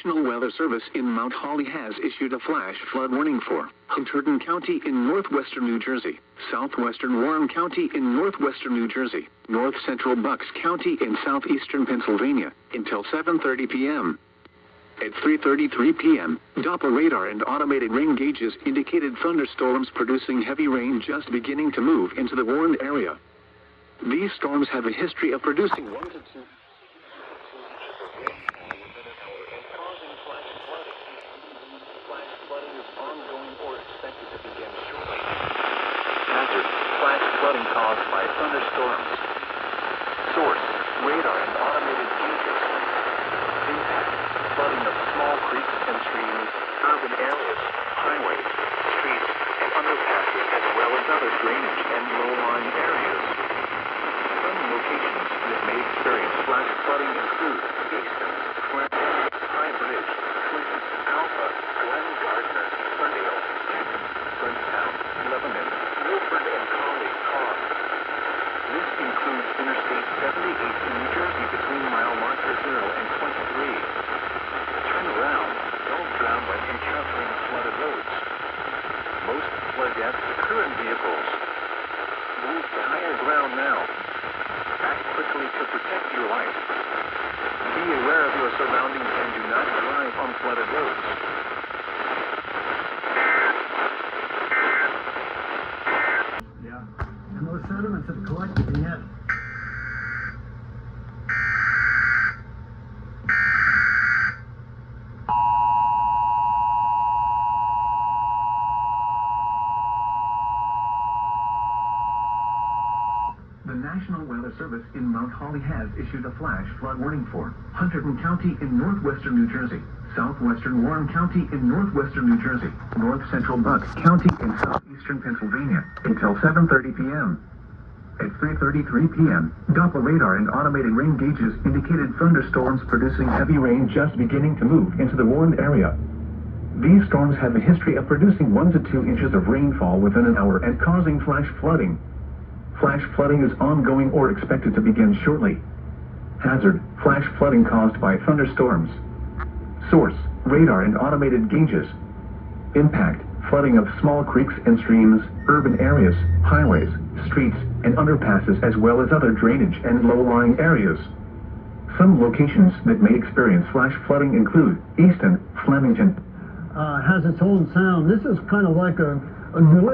National Weather Service in Mount Holly has issued a flash flood warning for Hunterdon County in northwestern New Jersey, southwestern Warren County in northwestern New Jersey, north central Bucks County in southeastern Pennsylvania until 7:30 p.m. At 3:33 p.m., Doppler radar and automated rain gauges indicated thunderstorms producing heavy rain just beginning to move into the warned area. These storms have a history of producing 1 to 2 ongoing or expected to begin shortly. Hazard, flash flooding caused by thunderstorms. Source, radar and automated gauges. Impact, flooding of small creeks and streams, urban areas, highways, streets, and underpasses, as well as other drainage and low-lying areas. Some locations that may experience flash flooding include Easton, Fleming, High Bridge, Clinton, Alpha, Glen Gardner, Ferndale, Canton, Brentown, Lebanon, Milford, and Collie Pond. This includes Interstate 78 in New Jersey between mile marker 0 and 23. Turn around. Don't drown by encountering flooded roads. Most flood deaths occur in vehicles. Move to higher ground now. Act quickly to protect your life. Be aware of your surroundings and do not drive on flooded roads. Yeah, and those sediments have collected in the end. The National Weather Service in Mount Holly has issued a flash flood warning for Hunterdon County in northwestern New Jersey, southwestern Warren County in northwestern New Jersey, north central Bucks County in southeastern Pennsylvania until 7:30 p.m. At 3:33 p.m., Doppler radar and automated rain gauges indicated thunderstorms producing heavy rain just beginning to move into the warned area. These storms have a history of producing 1 to 2 inches of rainfall within an hour and causing flash flooding. Flash flooding is ongoing or expected to begin shortly. Hazard, flash flooding caused by thunderstorms. Source, radar and automated gauges. Impact, flooding of small creeks and streams, urban areas, highways, streets, and underpasses, as well as other drainage and low-lying areas. Some locations that may experience flash flooding include Easton, Flemington. Has its own sound. This is kind of like a